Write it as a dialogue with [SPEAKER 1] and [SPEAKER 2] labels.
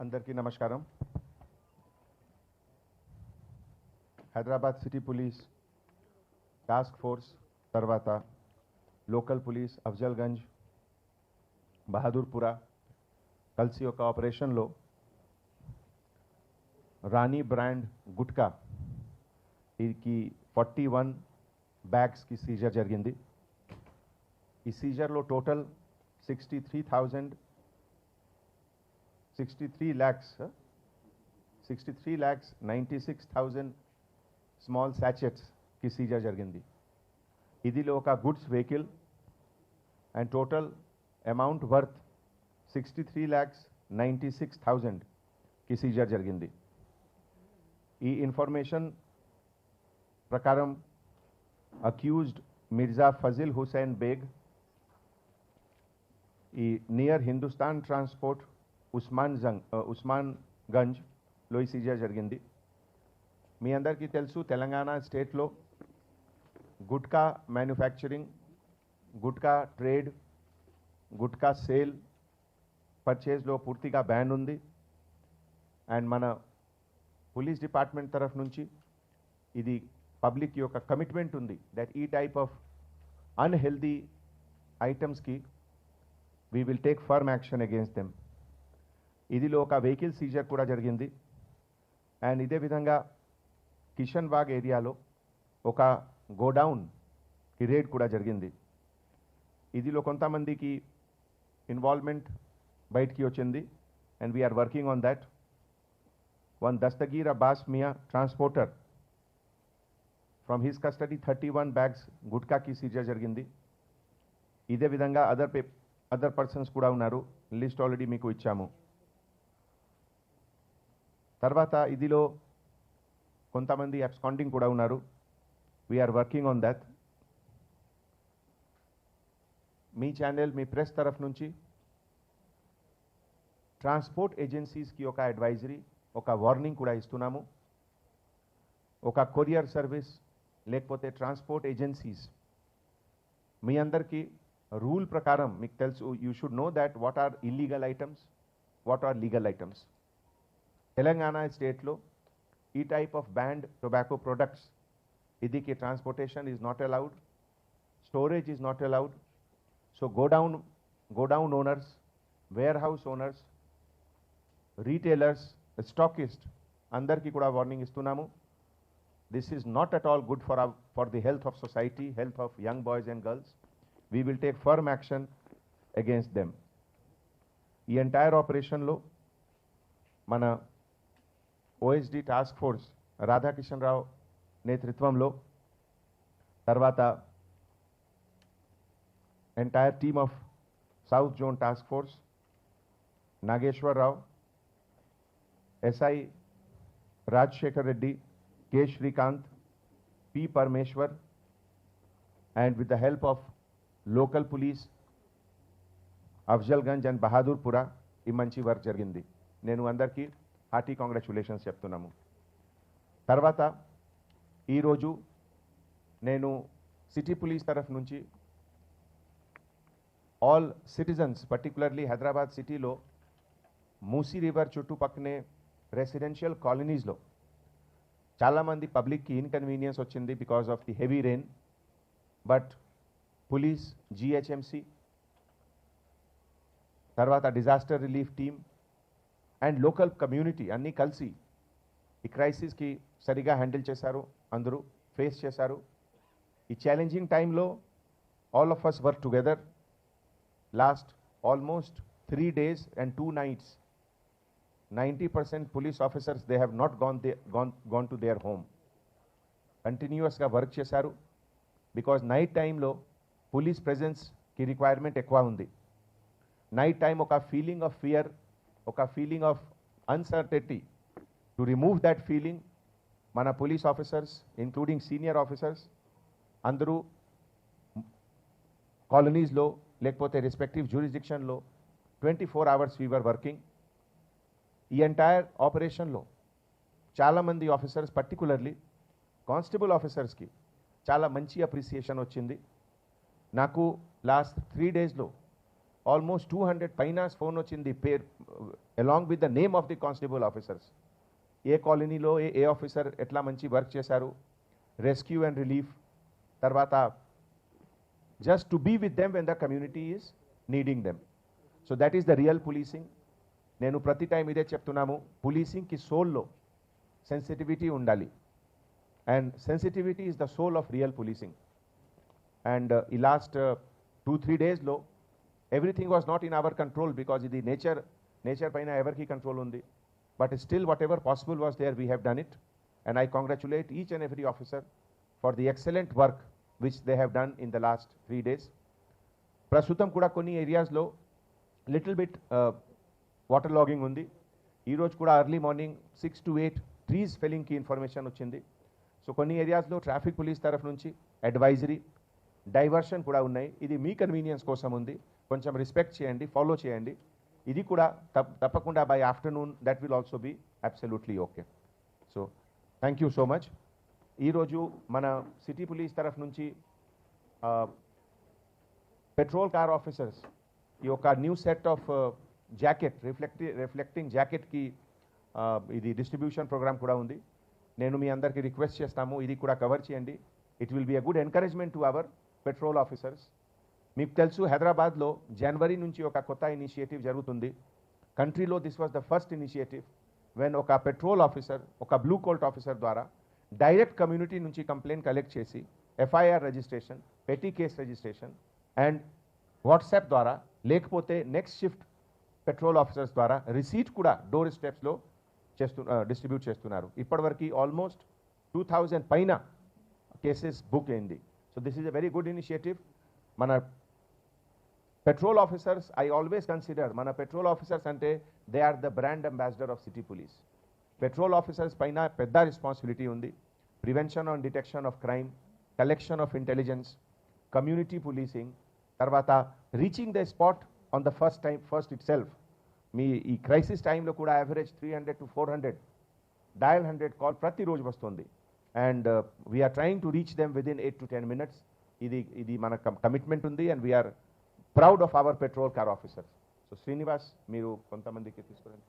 [SPEAKER 1] అందరికీ నమస్కారం. Hyderabad city police task force తర్వాత లోకల్ పోలీస్ అఫ్జల్గంజ్ బహదూర్పురా కలిసి ఒక ఆపరేషన్లో రాణి బ్రాండ్ గుట్కా ఈ 41 బ్యాగ్స్కి సీజర్ జరిగింది. ఈ సీజర్లో టోటల్ 63,96,000 స్మాల్ శాచెట్స్కి సీజర్ జరిగింది. ఇదిలో ఒక goods vehicle and total amount worth 63,96,000కి సీజర్ జరిగింది. ఈ ఇన్ఫర్మేషన్ ప్రకారం అక్యూజ్డ్ మిర్జా ఫజిల్ హుసేన్ బేగ్ ఈ నియర్ హిందుస్థాన్ ట్రాన్స్పోర్ట్ ఉస్మాన్గంజ్లో ఈ సీజర్ జరిగింది. మీ అందరికీ తెలుసు తెలంగాణ స్టేట్లో gutka manufacturing, gutka trade, gutka sale, పర్చేజ్లో పూర్తిగా బ్యాన్ ఉంది. అండ్ మన పోలీస్ డిపార్ట్మెంట్ తరఫు నుంచి ఇది పబ్లిక్ యొక్క కమిట్మెంట్ ఉంది దట్ ఈ టైప్ ఆఫ్ అన్హెల్దీ ఐటమ్స్కి we will take firm action against them. ఇదిలో ఒక వెహికల్ సీజర్ కూడా జరిగింది. అండ్ ఇదే విధంగా కిషన్ బాగ్ ఏరియాలో ఒక గోడౌన్కి రేడ్ కూడా జరిగింది. ఇదిలో కొంతమందికి ఇన్వాల్వ్మెంట్ బయటికి వచ్చింది and we are working on that. One Dastagir Abbas Miya transporter from his custody 31 bags గుట్కాకి సీజర్ జరిగింది. ఇదే విధంగా అదర్ పర్సన్స్ కూడా ఉన్నారు. లిస్ట్ ఆల్రెడీ మీకు ఇచ్చాము. తర్వాత ఇదిలో కొంతమంది అబ్స్కాండింగ్ కూడా ఉన్నారు. We're working on that. మీ ఛానల్, మీ ప్రెస్ తరఫు నుంచి ట్రాన్స్పోర్ట్ ఏజెన్సీస్కి ఒక అడ్వైజరీ, ఒక వార్నింగ్ కూడా ఇస్తున్నాము. ఒక కొరియర్ సర్వీస్ లేకపోతే ట్రాన్స్పోర్ట్ ఏజెన్సీస్ మీ అందరికీ రూల్ ప్రకారం మీకు తెలుసు, you should know that what are illegal items, what are legal items. Telangana స్టేట్లో ఈ type of banned tobacco products ఇదికి transportation is not allowed, storage is not allowed. So godown owners, warehouse owners, retailers, stockist అందరికీ కూడా warning ఇస్తున్నాము. This is not at all good for the health of society, health of young boys and girls. We will take firm action against them. ఈ entire ఆపరేషన్లో మన OSD task force Radhakishan Rao నేతృత్వంలో, తర్వాత entire team of south zone task force Nageshwar Rao, SI Rajasekhar Reddy, K. Shrikant, P. Parmeshwar, and with the help of local police, Afzalganj and Bahadurpura, ఈ మంచి work జరిగింది. నేను అందరికీ హార్టీ కాంగ్రాచులేషన్స్ చెప్తున్నాము. తర్వాత ఈరోజు నేను సిటీ పోలీస్ తరఫు నుంచి ఆల్ సిటిజన్స్, పర్టికులర్లీ హైదరాబాద్ సిటీలో మూసీ రివర్ చుట్టుపక్కనే రెసిడెన్షియల్ కాలనీస్లో చాలామంది పబ్లిక్కి ఇన్కన్వీనియన్స్ వచ్చింది because of the heavy rain. But police, GHMC, తర్వాత disaster relief team and local community అన్నీ కలిసి ఈ క్రైసిస్కి సరిగా హ్యాండిల్ చేశారు. అందరూ ఫేస్ చేశారు. ఈ ఛాలెంజింగ్ టైంలో all of us work together. Last almost 3 days and 2 nights 90% police officers, they have not gone to their home. కంటిన్యూస్గా వర్క్ చేశారు బికాజ్ నైట్ టైంలో పోలీస్ ప్రెజెన్స్కి రిక్వైర్మెంట్ ఎక్కువ ఉంది. నైట్ టైం ఒక ఫీలింగ్ ఆఫ్ ఫియర్, ఒక feeling of uncertainty, to remove that feeling మన police officers including senior officers అందరూ కాలనీస్లో లేకపోతే రెస్పెక్టివ్ జ్యూరిస్డిక్షన్లో 24 hours we were working. ఈ ఎంటైర్ ఆపరేషన్లో చాలామంది ఆఫీసర్స్, పర్టికులర్లీ కానిస్టేబుల్ ఆఫీసర్స్కి చాలా మంచి అప్రిసియేషన్ వచ్చింది. నాకు లాస్ట్ 3 daysలో ఆల్మోస్ట్ 200 పైన ఫోన్ వచ్చింది పేరు along with the name of the constable officers. ఏ కాలనీలో ఏ ఆఫీసర్ ఎట్లా మంచి వర్క్ చేశారు, రెస్క్యూ అండ్ రిలీఫ్, తర్వాత just to be with them when the community is needing them. So that is the real policing. నేను ప్రతి టైం ఇదే చెప్తున్నాము, పోలీసింగ్కి సోల్లో సెన్సిటివిటీ ఉండాలి. And sensitivity is the soul of real policing. And ఈ last 2-3 డేస్లో everything was not in our control because ఇది నేచర్ పైన ఎవరికి కంట్రోల్ ఉంది. But still, whatever possible was there, we have done it. And I congratulate each and every officer for the excellent work which they have done in the last 3 days. Prasutam kuda konni areas lo little bit water logging undi. Ee roju kuda early morning 6 to 8 trees felling ki information ochindi. So konni areas lo traffic police taraf nunchi advisory diversion kuda unnai. Idi mee convenience kosam undi. Koncham respect cheyandi, follow cheyandi. ఇది కూడా తప్పకుండా by afternoon that will also be absolutely okay. So thank you so much. ఈరోజు మన city police తరఫు నుంచి petrol car officers ఈ ఒక new set of jacket reflecting జాకెట్కి ఇది డిస్ట్రిబ్యూషన్ ప్రోగ్రామ్ కూడా ఉంది. నేను మీ అందరికీ రిక్వెస్ట్ చేస్తాము, ఇది కూడా కవర్ చేయండి. It will be a good encouragement to our petrol officers. మీకు తెలుసు హైదరాబాద్లో జనవరి నుంచి ఒక కొత్త ఇనిషియేటివ్ జరుగుతుంది కంట్రీలో. This was the first initiative when ఒక పెట్రోల్ ఆఫీసర్, ఒక బ్లూ కోల్ట్ ఆఫీసర్ ద్వారా డైరెక్ట్ కమ్యూనిటీ నుంచి కంప్లైంట్ కలెక్ట్ చేసి FIR registration, petty case registration and WhatsApp ద్వారా లేకపోతే నెక్స్ట్ షిఫ్ట్ పెట్రోల్ ఆఫీసర్స్ ద్వారా రిసీట్ కూడా డోర్ స్టెప్స్లో డిస్ట్రిబ్యూట్ చేస్తున్నారు. ఇప్పటివరకు ఆల్మోస్ట్ 2000 పైన కేసెస్ బుక్ అయింది. So this is a very good initiative. మన patrol officers I always consider మన పెట్రోల్ ఆఫీసర్స్ అంటే they are the brand ambassador of city police. Patrol officers పైన పెద్ద రెస్పాన్సిబిలిటీ ఉంది. Prevention and detection of crime, collection of intelligence, community policing, తర్వాత reaching the spot on the first itself. మీ ఈ crisis టైంలో కూడా average 300 to 400 dial 100 call ప్రతిరోజు వస్తుంది. And we're trying to reach them within 8 to 10 minutes. ఇది మన commitment ఉంది and we're proud of our patrol car officers. So Srinivas మీరు కొంతమందికి తీసుకురండి.